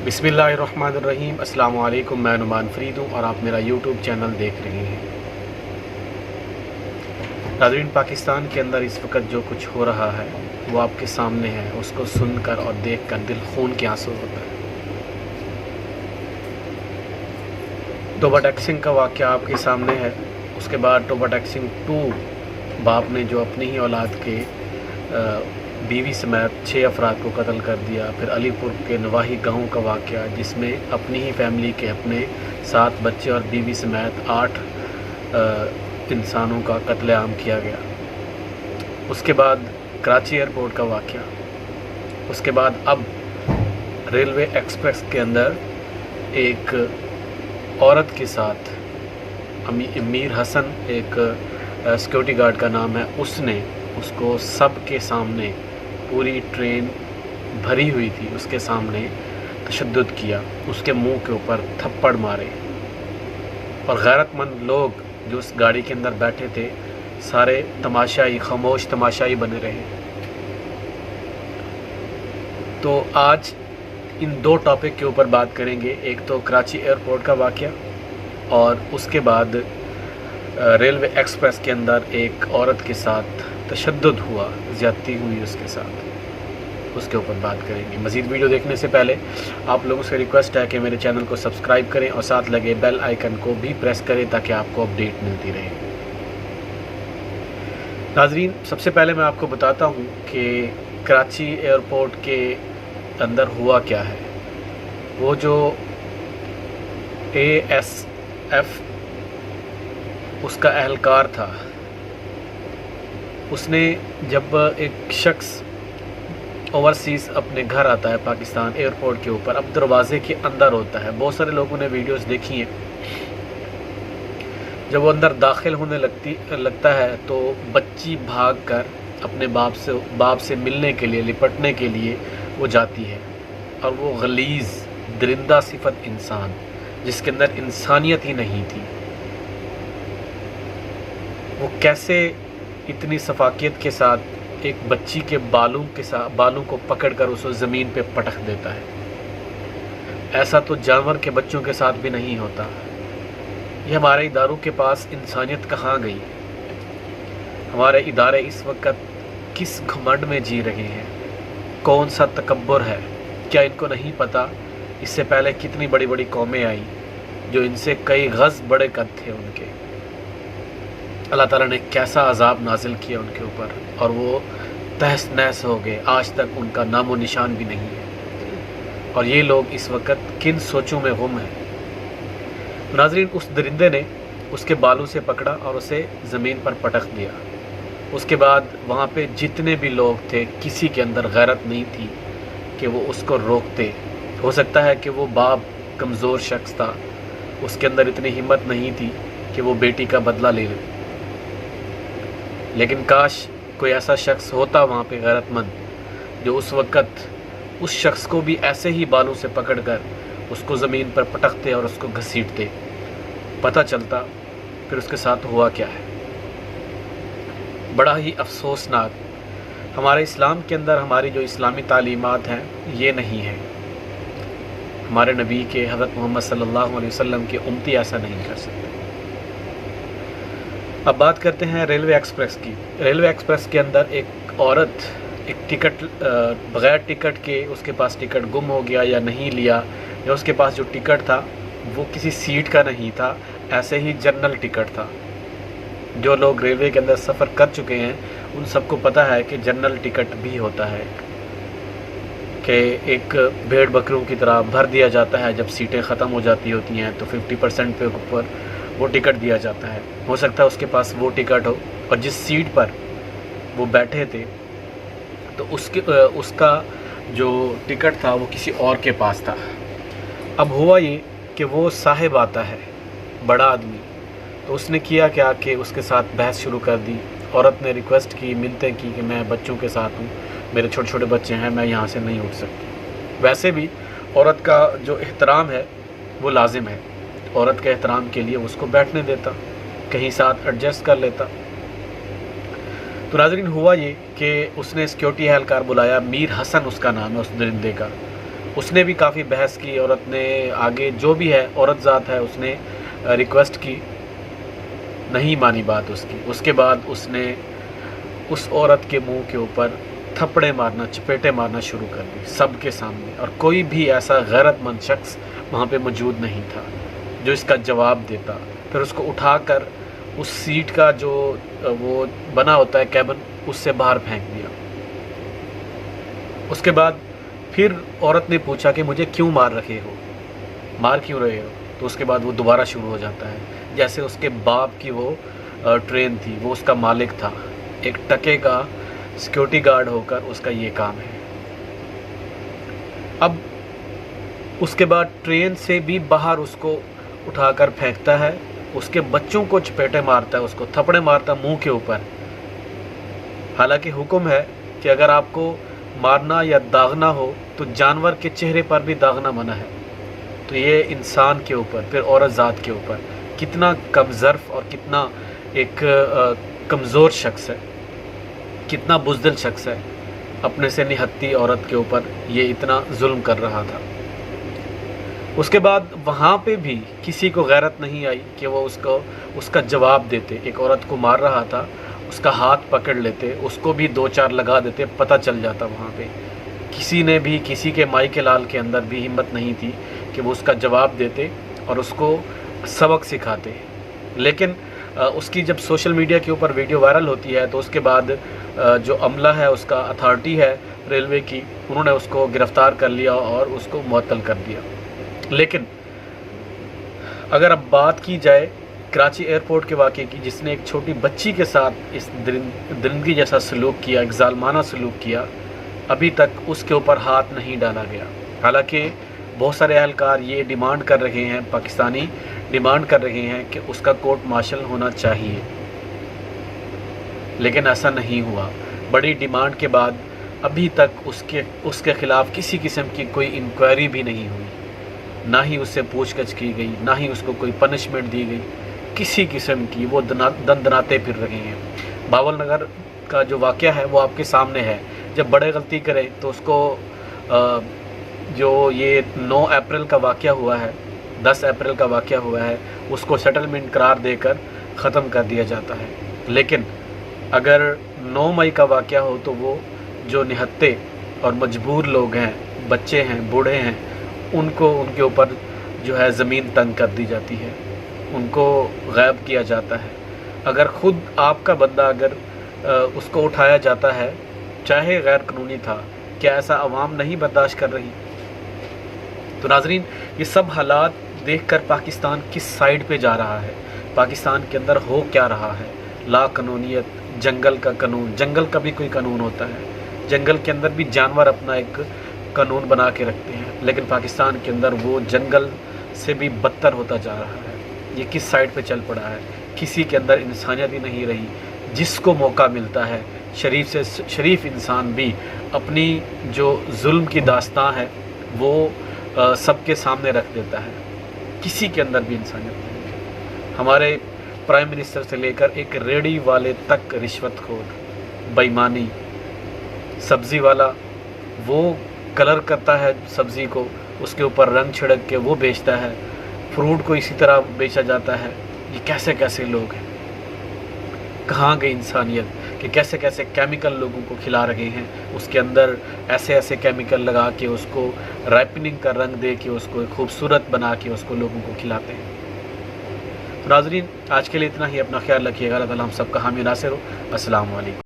बिस्मिल्लाहिर्रहमानिर्रहीम। अस्सलाम वालेकुम। मैं नुमान फरीद हूँ और आप मेरा यूट्यूब चैनल देख रहे हैं। नाज़रीन, पाकिस्तान के अंदर इस वक्त जो कुछ हो रहा है वो आपके सामने है। उसको सुनकर और देखकर दिल खून के आंसू होता है। टोबा टैक्सिंग का वाक़या आपके सामने है। उसके बाद टोबा टैक्सिंग 2 बाप ने जो अपनी ही औलाद के बीवी समेत 6 अफराद को कत्ल कर दिया। फिर अलीपुर के नवाही गांव का वाक़या जिसमें अपनी ही फैमिली के अपने 7 बच्चे और बीवी समेत 8 इंसानों का कत्लेआम किया गया। उसके बाद कराची एयरपोर्ट का वाक़या। उसके बाद अब रेलवे एक्सप्रेस के अंदर एक औरत के साथ मीर हसन, एक सिक्योरिटी गार्ड का नाम है, उसने उसको सब के सामने, पूरी ट्रेन भरी हुई थी उसके सामने तशद्दुद किया, उसके मुंह के ऊपर थप्पड़ मारे। और गैरतमंद लोग जो उस गाड़ी के अंदर बैठे थे सारे तमाशाई, खामोश तमाशाई बने रहे। तो आज इन 2 टॉपिक के ऊपर बात करेंगे। एक तो कराची एयरपोर्ट का वाक़या और उसके बाद रेलवे एक्सप्रेस के अंदर एक औरत के साथ तशद्दुद हुआ, ज़्यादती हुई उसके साथ, उसके ऊपर बात करेंगे। मज़ीद वीडियो देखने से पहले आप लोगों से रिक्वेस्ट है कि मेरे चैनल को सब्सक्राइब करें और साथ लगे बेल आइकन को भी प्रेस करें ताकि आपको अपडेट मिलती रहे। नाज़रीन, सबसे पहले मैं आपको बताता हूँ कि कराची एयरपोर्ट के अंदर हुआ क्या है। वो जो ASF उसका एहलकार था, उसने जब एक शख्स ओवरसीज़ अपने घर आता है पाकिस्तान एयरपोर्ट के ऊपर, अब दरवाज़े के अंदर होता है। बहुत सारे लोगों ने वीडियोस देखी हैं। जब वो अंदर दाखिल होने लगता है तो बच्ची भागकर अपने बाप से मिलने के लिए, लिपटने के लिए वो जाती है। और वो गलीज़ दरिंदा सिफत इंसान जिसके अंदर इंसानियत ही नहीं थी, वो कैसे इतनी सफाकियत के साथ एक बच्ची के बालों को पकड़कर उसे ज़मीन पे पटक देता है। ऐसा तो जानवर के बच्चों के साथ भी नहीं होता। ये हमारे इदारों के पास इंसानियत कहाँ गई? हमारे इदारे इस वक्त किस घमंड में जी रहे हैं? कौन सा तकब्बुर है? क्या इनको नहीं पता इससे पहले कितनी बड़ी बड़ी कौमें आई जो इनसे कई गज़ बड़े कद थे उनके? अल्लाह ताला ने कैसा अज़ाब नाजिल किया उनके ऊपर और वो तहस नहस हो गए। आज तक उनका नामो निशान भी नहीं है। और ये लोग इस वक्त किन सोचों में गुम हैं। नाज़रीन, उस दरिंदे ने उसके बालों से पकड़ा और उसे ज़मीन पर पटक दिया। उसके बाद वहाँ पे जितने भी लोग थे, किसी के अंदर गैरत नहीं थी कि वो उसको रोकते। हो सकता है कि वो बाप कमज़ोर शख्स था, उसके अंदर इतनी हिम्मत नहीं थी कि वो बेटी का बदला ले ले। लेकिन काश कोई ऐसा शख्स होता वहाँ पे गैरतमंद जो उस वक़्त उस शख्स को भी ऐसे ही बालों से पकड़कर उसको ज़मीन पर पटकते और उसको घसीटते, पता चलता फिर उसके साथ हुआ क्या है। बड़ा ही अफसोसनाक। हमारे इस्लाम के अंदर हमारी जो इस्लामी तालीमात हैं ये नहीं है। हमारे नबी के हज़रत मोहम्मद सल्लल्लाहु अलैहि वसल्लम के उम्मती ऐसा नहीं कर सकते। अब बात करते हैं रेलवे एक्सप्रेस की। रेलवे एक्सप्रेस के अंदर एक औरत एक टिकट बग़ैर टिकट के, उसके पास टिकट गुम हो गया या नहीं लिया, या उसके पास जो टिकट था वो किसी सीट का नहीं था, ऐसे ही जनरल टिकट था। जो लोग रेलवे के अंदर सफ़र कर चुके हैं उन सबको पता है कि जनरल टिकट भी होता है कि एक भेड़ बकरों की तरह भर दिया जाता है। जब सीटें ख़त्म हो जाती होती हैं तो 50% पे ऊपर वो टिकट दिया जाता है। हो सकता है उसके पास वो टिकट हो और जिस सीट पर वो बैठे थे तो उसका जो टिकट था वो किसी और के पास था। अब हुआ ये कि वो साहिब आता है, बड़ा आदमी, तो उसने किया क्या कि उसके साथ बहस शुरू कर दी। औरत ने रिक्वेस्ट की, मिन्नतें की कि मैं बच्चों के साथ हूँ, मेरे छोटे छोटे बच्चे हैं, मैं यहाँ से नहीं उठ सकती। वैसे भी औरत का जो एहतराम है वो लाजिम है। औरत के एहतराम के लिए उसको बैठने देता, कहीं साथ एडजस्ट कर लेता। तो नाज़रीन, हुआ ये कि उसने सिक्योरिटी एहलकार बुलाया, मीर हसन उसका नाम है उस दरिंदे का। اس نے بھی کافی بحث کی، عورت نے آگے جو بھی ہے عورت ذات ہے، اس نے ریکویسٹ کی، نہیں مانی بات اس کی۔ اس کے بعد اس نے اس عورت کے منہ کے اوپر تھپڑے مارنا، چپیٹے مارنا شروع کر دی سب کے سامنے، اور کوئی بھی ایسا غیرت مند شخص وہاں پہ موجود نہیں تھا جو اس کا جواب دیتا۔ پھر اس کو اٹھا کر اس سیٹ کا جو وہ بنا ہوتا ہے کیبن، اس سے باہر پھینک دیا۔ اس کے بعد پھر عورت نے پوچھا کہ مجھے کیوں مار رہے ہو، مار کیوں رہے ہو؟ تو اس کے بعد وہ دوبارہ شروع ہو جاتا ہے جیسے اس کے باپ کی وہ ٹرین تھی، وہ اس کا مالک تھا، ایک ٹکے کا سیکیورٹی گارڈ ہو کر اس کا یہ کام ہے۔ اب اس کے بعد ٹرین سے بھی باہر اس کو اٹھا کر پھینکتا ہے، اس کے بچوں کو چپیٹے مارتا ہے، اس کو تھپڑے مارتا ہے منہ کے اوپر۔ حالانکہ حکم ہے کہ اگر آپ کو مارنا یا داغنا ہو تو جانور کے چہرے پر بھی داغنا منع ہے، تو یہ انسان کے اوپر، پھر عورت ذات کے اوپر کتنا کم ظرف اور کتنا ایک کمزور شخص ہے، کتنا بزدل شخص ہے، اپنے سے نہتی عورت کے اوپر یہ اتنا ظلم کر رہا تھا۔ اس کے بعد وہاں پہ بھی کسی کو غیرت نہیں آئی کہ وہ اس کا جواب دیتے۔ ایک عورت کو مار رہا تھا، اس کا ہاتھ پکڑ لیتے، اس کو بھی 2-4 لگا دیتے، پتہ چل جاتا وہاں پہ۔ کسی نے بھی، کسی کے مائی کے لال کے اندر بھی ہمت نہیں تھی کہ وہ اس کا جواب دیتے اور اس کو سبق سکھاتے۔ لیکن اس کی جب سوشل میڈیا کے اوپر ویڈیو وائرل ہوتی ہے تو اس کے بعد جو عملہ ہے، اس کا اتھارٹی ہے ریلوے کی، انہوں نے اس کو گرفتار کر لیا اور اس کو معطل کر دیا۔ لیکن اگر اب بات کی جائے کراچی ایئرپورٹ کے واقعے کی، جس نے ایک چھوٹی بچی کے ساتھ اس درندگی جیسا سلوک کیا، ایک ظالمانہ سلوک کیا، ابھی تک اس کے اوپر ہاتھ نہیں ڈالا گیا۔ حالانکہ بہت سارے اہلکار یہ ڈیمانڈ کر رہے ہیں، پاکستانی ڈیمانڈ کر رہے ہیں کہ اس کا کورٹ مارشل ہونا چاہیے، لیکن ایسا نہیں ہوا۔ بڑی ڈیمانڈ کے بعد ابھی تک اس کے خلاف کسی قسم کی کوئی انکوائری بھی نہیں ہوئی، نہ ہی اس سے پوچھ گچھ کی گئی، نہ ہی اس کو کوئی پنشمنٹ دی گئی کسی قسم کی۔ وہ دندناتے پھر رہے ہیں۔ باول نگر کا جو واقعہ ہے وہ آپ کے سامنے ہے۔ جب بڑے غلطی کریں تو اس کو جو یہ 9 اپریل کا واقعہ ہوا ہے، 10 اپریل کا واقعہ ہوا ہے، اس کو سیٹلمنٹ قرار دے کر ختم کر دیا جاتا ہے۔ لیکن اگر 9 مئی کا واقعہ ہو تو وہ جو نہتے اور مجبور لوگ ہیں، بچے ہیں، بوڑھے ہیں، ان کے اوپر جو ہے زمین تنگ کر دی جاتی ہے، ان کو غائب کیا جاتا ہے۔ اگر خود آپ کا بندہ اگر اس کو اٹھایا جاتا ہے، چاہے غیر قانونی تھا، کیا ایسا عوام نہیں برداشت کر رہی؟ تو ناظرین، یہ سب حالات دیکھ کر پاکستان کس سائیڈ پہ جا رہا ہے، پاکستان کے اندر ہو کیا رہا ہے؟ لا قانونیت، جنگل کا قانون، جنگل کا بھی کوئی قانون ہوتا ہے، جنگل کے اندر بھی جانور اپنا ایک قانون بنا کے رکھتے ہیں، لیکن پاکستان کے اندر وہ جنگل سے بھی بدتر ہوتا جا رہا ہے۔ یہ کس سائیڈ پہ چل پڑا ہے؟ کسی کے اندر انسانیت ہی نہیں رہی۔ جس کو موقع ملتا ہے، شریف سے شریف انسان بھی اپنی جو ظلم کی داستان ہے وہ سب کے سامنے رکھ دیتا ہے۔ کسی کے اندر بھی انسانیت نہیں ہے۔ ہمارے پرائم منسٹر سے لے کر ایک ریڑھی والے تک رشوت خور، بےایمانی، سبزی والا وہ کلر کرتا ہے سبزی کو، اس کے اوپر رنگ چھڑک کے وہ بیچتا ہے، فروٹ کو اسی طرح بیچا جاتا ہے۔ یہ کیسے کیسے لوگ ہیں؟ کہاں گئی انسانیت کہ کیسے کیسے کیمیکل لوگوں کو کھلا رہے ہیں، اس کے اندر ایسے ایسے کیمیکل لگا کے اس کو رائپننگ کا رنگ دے کے اس کو خوبصورت بنا کے اس کو لوگوں کو کھلاتے ہیں۔ ناظرین، آج کے لیے اتنا ہی۔ اپنا خیال رکھیے گا۔ اللہ تعالیٰ ہم سب کا حامی ناصر ہو۔ السلام علیکم۔